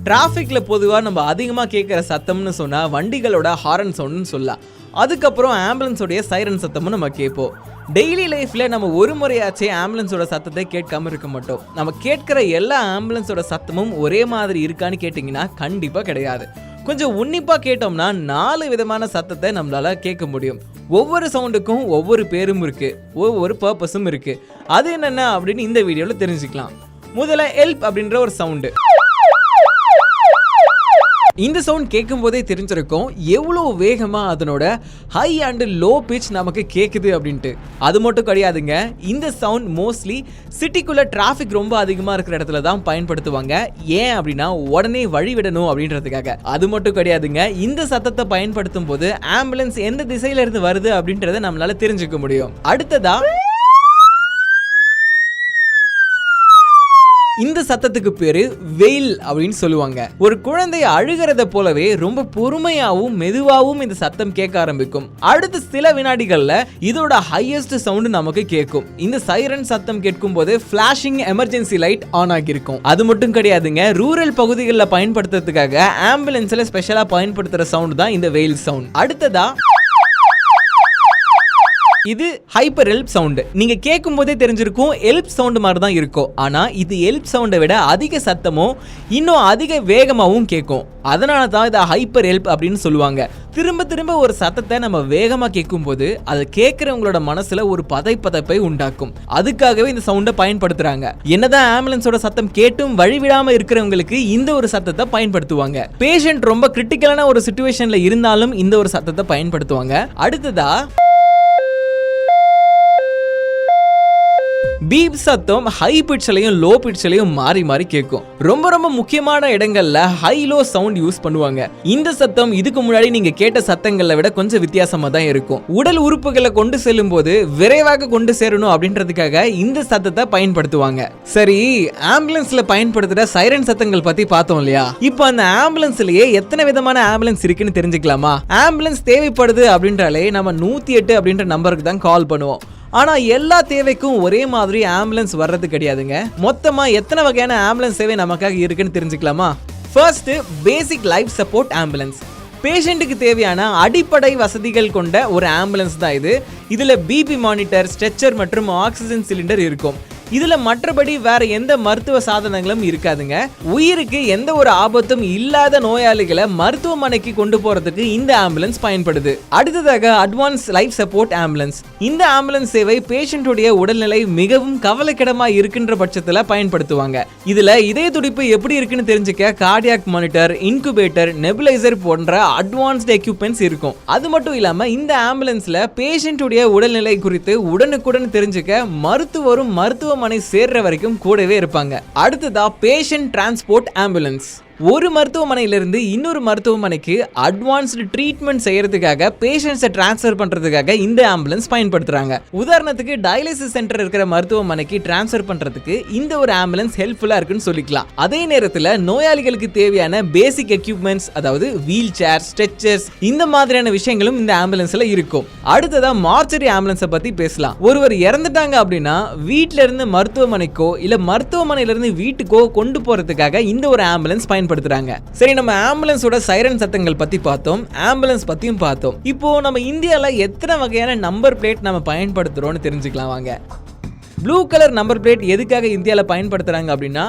டிராஃபிக்ல பொதுவாக நம்ம அதிகமாக கேட்குற சத்தம்னு சொன்னால் வண்டிகளோட ஹாரன் சவுண்ட்னு சொல்லலாம். அதுக்கப்புறம் ஆம்புலன்ஸோடைய சைரன் சத்தமும் நம்ம கேட்போம். டெய்லி லைஃப்பில் நம்ம ஒரு முறையாச்சே ஆம்புலன்ஸோட சத்தத்தை கேட்காம இருக்க மாட்டோம். நம்ம கேட்குற எல்லா ஆம்புலன்ஸோட சத்தமும் ஒரே மாதிரி இருக்கான்னு கேட்டிங்கன்னா கண்டிப்பாக கிடையாது. கொஞ்சம் உன்னிப்பாக கேட்டோம்னா 4 விதமான சத்தத்தை நம்மளால கேட்க முடியும். ஒவ்வொரு சவுண்டுக்கும் ஒவ்வொரு பேரும் இருக்கு, ஒவ்வொரு பர்பஸும் இருக்கு. அது என்னென்ன அப்படின்னு இந்த வீடியோவில் தெரிஞ்சுக்கலாம். முதல்ல ஹெல்ப் அப்படின்ற ஒரு சவுண்டு. இந்த சவுண்ட் கேட்கும் போதே தெரிஞ்சிருக்கும் எவ்வளோ வேகமாக அதனோட ஹை அண்ட் லோ பிச் நமக்கு கேட்குது அப்படின்ட்டு. அது மட்டும் கிடையாதுங்க, இந்த சவுண்ட் மோஸ்ட்லி சிட்டிக்குள்ளே டிராஃபிக் ரொம்ப அதிகமாக இருக்கிற இடத்துல தான் பயன்படுத்துவாங்க. ஏன் அப்படின்னா உடனே வழி விடணும் அப்படின்றதுக்காக. அது மட்டும் கிடையாதுங்க, இந்த சத்தத்தை பயன்படுத்தும் போது ஆம்புலன்ஸ் எந்த திசையில இருந்து வருது அப்படின்றத நம்மளால தெரிஞ்சுக்க முடியும். அடுத்ததா இந்த சத்தத்துக்கு பேரு வெயில் அப்படின்னு சொல்லுவாங்க. ஒரு குழந்தை அழுகிறத போலவே ரொம்ப பொறுமையாவும் மெதுவாகவும் இந்த சத்தம் கேட்க ஆரம்பிக்கும். அடுத்த சில வினாடிகள்ல இதோட ஹையஸ்ட் சவுண்ட் நமக்கு கேட்கும். இந்த சைரன் சத்தம் கேட்கும் போது பிளாஷிங் எமர்ஜென்சி லைட் ஆன் ஆகிருக்கும். அது மட்டும் கிடையாதுங்க, ரூரல் பகுதிகளில் பயன்படுத்துறதுக்காக ஆம்புலன்ஸ்ல ஸ்பெஷலா பயன்படுத்துற சவுண்ட் தான் இந்த வெயில் சவுண்ட். அடுத்ததா இது ஹைப்பர் ஹெல்ப் சவுண்ட். நீங்க கேட்கும் போதே தெரிஞ்சிருக்கும் ஹெல்ப் சவுண்ட் மாதிரி தான் இருக்கும். ஆனா இது ஹெல்ப் சவுண்டை விட அதிக சத்தமும் இன்னும் அதிக வேகமாகவும் கேட்கும். அதனால தான் இதை ஹைப்பர் ஹெல்ப் அப்படின்னு சொல்லுவாங்க. திரும்ப திரும்ப ஒரு சத்தத்தை நம்ம வேகமா கேட்கும் போது அதை கேட்கிறவங்களோட மனசுல ஒரு பதைப்பதைப்பை உண்டாக்கும். அதுக்காகவே இந்த சவுண்டை பயன்படுத்துறாங்க. என்னதான் ஆம்புலன்ஸோட சத்தம் கேட்டும் வழிவிடாம இருக்கிறவங்களுக்கு இந்த ஒரு சத்தத்தை பயன்படுத்துவாங்க. பேஷண்ட் ரொம்ப கிரிட்டிக்கலான ஒரு சிச்சுவேஷன்ல இருந்தாலும் இந்த ஒரு சத்தத்தை பயன்படுத்துவாங்க. அடுத்ததா பீப் சத்தம் ஹை பிட்ச்லயும் லோ பிட்ச்லயும் மாறி மாறி கேட்கும். ரொம்ப ரொம்ப முக்கியமான இடங்கள்ல ஹை லோ சவுண்ட் யூஸ் பண்ணுவாங்க. இந்த சத்தம் இதுக்கு முன்னாடி நீங்க கேட்ட சத்தங்களை விட கொஞ்சம் வித்தியாசமா தான் இருக்கும். உடல் உறுப்புகளை கொண்டு செல்லும் போது விரைவாக கொண்டு சேரணும் அப்படின்றதுக்காக இந்த சத்தத்தை பயன்படுத்துவாங்க. சரி, ஆம்புலன்ஸ்ல பயன்படுத்துற சைரன் சத்தங்கள் பத்தி பார்த்தோம் இல்லையா? இப்போ அந்த ஆம்புலன்ஸ்லயே எத்தனை விதமான ஆம்புலன்ஸ் இருக்குன்னு தெரிஞ்சுக்கலாமா? ஆம்புலன்ஸ் தேவைப்படுது அப்படின்றாலே நம்ம 108 அப்படின்ற நம்பருக்கு தான் கால் பண்ணுவோம். ஆனா எல்லா தேவைக்கும் ஒரே மாதிரி ஆம்புலன்ஸ் வர்றது கிடையாதுங்க. மொத்தமா எத்தனை வகையான ஆம்புலன்ஸ் சேவை நமக்காக இருக்குன்னு தெரிஞ்சுக்கலாமா? ஃபர்ஸ்ட், பேசிக் லைஃப் சப்போர்ட் ஆம்புலன்ஸ். பேஷண்ட்டுக்கு தேவையான அடிப்படை வசதிகள் கொண்ட ஒரு ஆம்புலன்ஸ் தான் இது. இதுல பிபி மானிட்டர், ஸ்ட்ரெச்சர் மற்றும் ஆக்சிஜன் சிலிண்டர் இருக்கும். இதுல மற்றபடி வேற எந்த மருத்துவ சாதனங்களும் இருக்காதுங்க. உயிருக்கு எந்த ஒரு ஆபத்தும் இல்லாத நோயாளிகளை மருத்துவமனைக்கு கொண்டு போறதுக்கு இந்த ஆம்புலன்ஸ் பயன்படுது. அடுத்ததாக அட்வான்ஸ் லைஃப் சப்போர்ட் ஆம்புலன்ஸ். இந்த ஆம்புலன்ஸ் சேவை பேஷண்ட்டுடைய உடல்நிலை மிகவும் கவலைக்கிடமா இருக்கின்ற பட்சத்துல பயன்படுத்துவாங்க. இதுல இதய துடிப்பு எப்படி இருக்குன்னு தெரிஞ்சுக்க கார்டியாக் மானிட்டர், இன்குபேட்டர், நெபுலைசர் போன்ற அட்வான்ஸ்ட் எக்யூப்மெண்ட்ஸ் இருக்கும். அது மட்டும் இல்லாம இந்த ஆம்புலன்ஸ்ல பேஷண்ட்டுடைய உடல்நிலை குறித்து உடனுக்குடன் தெரிஞ்சுக்க மருத்துவரும் மருத்துவமனை சேர்ற வரைக்கும் கூடவே இருப்பாங்க. அடுத்ததா பேஷண்ட் டிரான்ஸ்போர்ட் ஆம்புலன்ஸ். ஒரு மருத்துவமனையிலிருந்து இன்னொரு மருத்துவமனைக்கு அட்வான்ஸ்டு ட்ரீட்மெண்ட் செய்யறதுக்காக பேஷண்ட்ஸை டிரான்ஸ்ஃபர் பண்றதுக்காக இந்த ஆம்புலன்ஸ் பயன்படுத்துறாங்க. உதாரணத்துக்கு டயாலிசிஸ் சென்டர் இருக்கிற மருத்துவமனைக்கு டிரான்ஸ்ஃபர் பண்றதுக்கு இந்த ஒரு ஆம்புலன்ஸ் ஹெல்ப்ஃபுல்லா இருக்குன்னு சொல்லிக்கலாம். அதே நேரத்தில் நோயாளிகளுக்கு தேவையான பேசிக் எக்யூப்மெண்ட்ஸ், அதாவது வீல் சேர், ஸ்ட்ரெச்சர்ஸ், இந்த மாதிரியான விஷயங்களும் இந்த ஆம்புலன்ஸ்ல இருக்கும். அடுத்ததா மார்ச்சரி ஆம்புலன்ஸை பத்தி பேசலாம். ஒருவர் இறந்துட்டாங்க அப்படின்னா வீட்ல இருந்து மருத்துவமனைக்கோ இல்ல மருத்துவமனையில இருந்து வீட்டுக்கோ கொண்டு போறதுக்காக இந்த ஒரு ஆம்புலன்ஸ் பயன்படுத்துறாங்க. சரி, நம்ம ஆம்புலன்ஸோட சைரன் சத்தங்கள் பத்தி பார்த்தோம், ஆம்புலன்ஸ் பத்தியும் பார்த்தோம். இப்போ நம்ம இந்தியால எத்தனை வகையான நம்பர் பிளேட் நம்ம பயன்படுத்துறோம்னு தெரிஞ்சுக்கலாம் வாங்க. ப்ளூ கலர் நம்பர் பிளேட் எதுக்காக இந்தியால பயன்படுத்துறாங்க அப்படின்னா,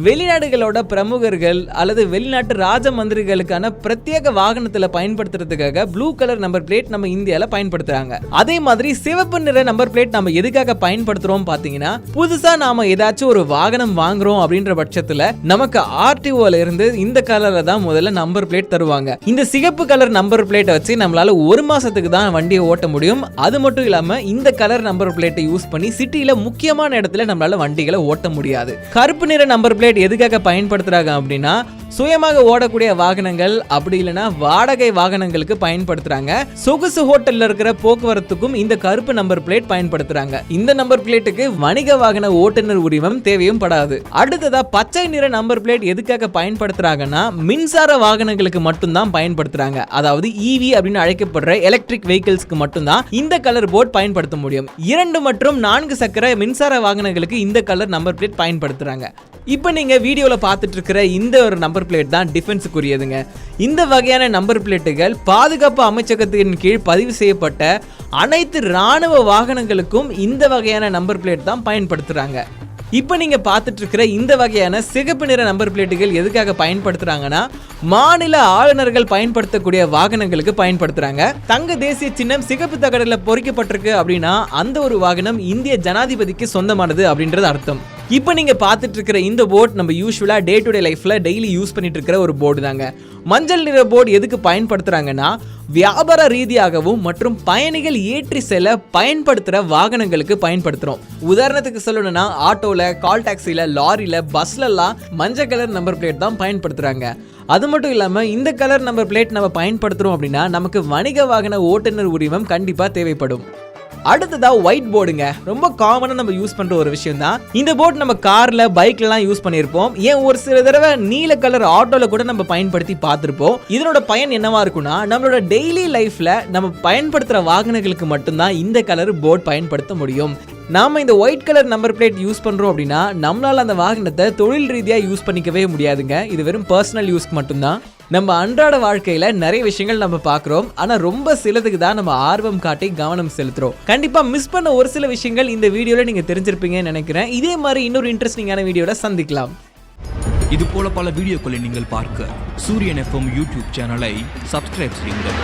வெளிநாடுகளோட பிரமுகர்கள் அல்லது வெளிநாட்டு ராஜ மந்திரிகளுக்கான பிரத்யேக வாகனத்துல பயன்படுத்துறதுக்காக ப்ளூ கலர் நம்பர் பிளேட் நம்ம இந்தியால பயன்படுத்துறாங்க. அதே மாதிரி சிவப்பு நிற நம்பர் பிளேட் நம்ம எதுக்காக பயன்படுத்துறோம் பாத்தீங்கன்னா, புதுசா நாம ஏதாச்சும் ஒரு வாகனம் வாங்குறோம் அப்படின்ற பட்சத்துல நமக்கு ஆர்டிஓல இருந்து இந்த கலர்ல தான் முதல்ல நம்பர் பிளேட் தருவாங்க. இந்த சிகப்பு கலர் நம்பர் பிளேட்டை வச்சு நம்மளால 1 மாசத்துக்கு தான் வண்டியை ஓட்ட முடியும். அது மட்டும் இல்லாம இந்த கலர் நம்பர் பிளேட்டை யூஸ் பண்ணி சிட்டில முக்கியமான இடத்துல நம்மளால வண்டிகளை ஓட்ட முடியாது. கருப்பு நிற நம்பர் பிளேட் எதுக்காக பயன்படுத்துறாங்க அப்படின்னா, சுயமாக ஓடக்கூடிய வாகனங்கள் அப்படி இல்லைன்னா வாடகை வாகனங்களுக்கு பயன்படுத்துறாங்க. சொகுசு ஹோட்டல்ல இருக்கிற போக்குவரத்துக்கும் இந்த கருப்பு நம்பர் பிளேட் பயன்படுத்துறாங்க. இந்த நம்பர் பிளேட்டுக்கு வணிக வாகன ஓட்டுநர் உரிமம் தேவையும் படாது. அடுத்ததா பச்சை நிற நம்பர் பிளேட் எதுக்காக பயன்படுத்துறாங்கன்னா, மின்சார வாகனங்களுக்கு மட்டும்தான் பயன்படுத்துறாங்க. அதாவது EV அப்படின்னு அழைக்கப்படுற எலக்ட்ரிக் வெஹிக்கிள்ஸ்க்கு மட்டும்தான் இந்த கலர் போர்ட் பயன்படுத்த முடியும். 2 மற்றும் 4 சக்கர மின்சார வாகனங்களுக்கு இந்த கலர் நம்பர் பிளேட் பயன்படுத்துறாங்க. இப்போ நீங்க வீடியோல பார்த்துட்டு இருக்கிற இந்த ஒரு நம்பர் நம்பர் பிளேட் தான் டிஃபென்ஸுக்குரியதுங்க. இந்த வகையான நம்பர் பிளேட்டுகள் பாதுகாப்பு அமைச்சகத்தின் கீழ் பதிவு செய்யப்பட்ட அனைத்து ராணுவ வாகனங்களுக்கும் இந்த வகையான நம்பர் பிளேட் தான் பயன்படுத்துறாங்க. இப்போ நீங்க பார்த்துட்டு இருக்கிற இந்த வகையான சிகப்பு நிற நம்பர் பிளேட்டுகள் எதுக்காக பயன்படுத்துறாங்கன்னா, மாநில ஆளுநர்கள் பயன்படுத்தக்கூடிய வாகனங்களுக்கு பயன்படுத்துறாங்க. தங்க தேசிய சின்னம் சிகப்பு தகடுல பொறிக்கப்பட்டிருக்கு அப்படின்னா அந்த ஒரு வாகனம் இந்திய ஜனாதிபதிக்கு சொந்தமானது அப்படின்றது அர்த்தம். இப்போ நீங்க பார்த்துட்டு இருக்கிற இந்த போர்டு நம்ம யூஸ்வலா டே டு டே லைஃப்ல டெய்லி யூஸ் பண்ணிட்டு இருக்கிற ஒரு போர்டு தாங்க. மஞ்சள் நிற போர்டு எதுக்கு பயன்படுத்துறாங்கன்னா, வியாபார ரீதியாகவும் மற்றும் பயணிகள் ஏற்றி செல்ல பயன்படுத்துற வாகனங்களுக்கு பயன்படுத்துறோம். உதாரணத்துக்கு சொல்லணும்னா, ஆட்டோல, கால் டாக்ஸில, லாரில, பஸ்லலாம் மஞ்சள் கலர் நம்பர் பிளேட் தான் பயன்படுத்துறாங்க. அது மட்டும் இல்லாம இந்த கலர் நம்பர் பிளேட் நம்ம பயன்படுத்துறோம் அப்படின்னா நமக்கு வணிக வாகன ஓட்டுநர் உரிமம் கண்டிப்பா தேவைப்படும். அடுத்ததா ஒயிட் போர்டுங்க. ரொம்ப காமனா நம்ம யூஸ் பண்ற ஒரு விஷயம் தான் இந்த போர்டு. நம்ம கார்ல, பைக்லாம் யூஸ் பண்ணிருப்போம். ஏன் ஒரு சில தடவை நீல கலர் ஆட்டோல கூட நம்ம பயன்படுத்தி பார்த்திருப்போம். இதனோட பயன் என்னவா இருக்கும்னா, நம்மளோட டெய்லி லைஃப்ல நம்ம பயன்படுத்துற வாகனங்களுக்கு மட்டும்தான் இந்த கலர் போர்டு பயன்படுத்த முடியும். நாம இந்த white colour number plate use பண்றோம் அப்படின்னா நம்மளால அந்த வாகனத்தை தொழில் ரீதியா யூஸ் பண்ணிக்கவே முடியாதுங்க. இது வெறும் பர்சனல் யூஸ்க்கு மட்டும்தான். நம்ம அன்றாட வாழ்க்கையில நிறைய விஷயங்கள் நம்ம பார்க்குறோம். ஆனா ரொம்ப சிலதுக்கு தான் நம்ம ஆர்வம் காட்டி கவனம் செலுத்துறோம். கண்டிப்பா மிஸ் பண்ண ஒரு சில விஷயங்கள் இந்த வீடியோல நீங்க தெரிஞ்சிருப்பீங்கன்னு நினைக்கிறேன். இதே மாதிரி இன்னொரு இன்ட்ரெஸ்டிங்கான வீடியோட சந்திக்கலாம். இது போல பல வீடியோக்களை நீங்கள் பார்க்க சூரியன் FM யூடியூப் சேனலை சப்ஸ்கிரைப் செய்யுங்கள்.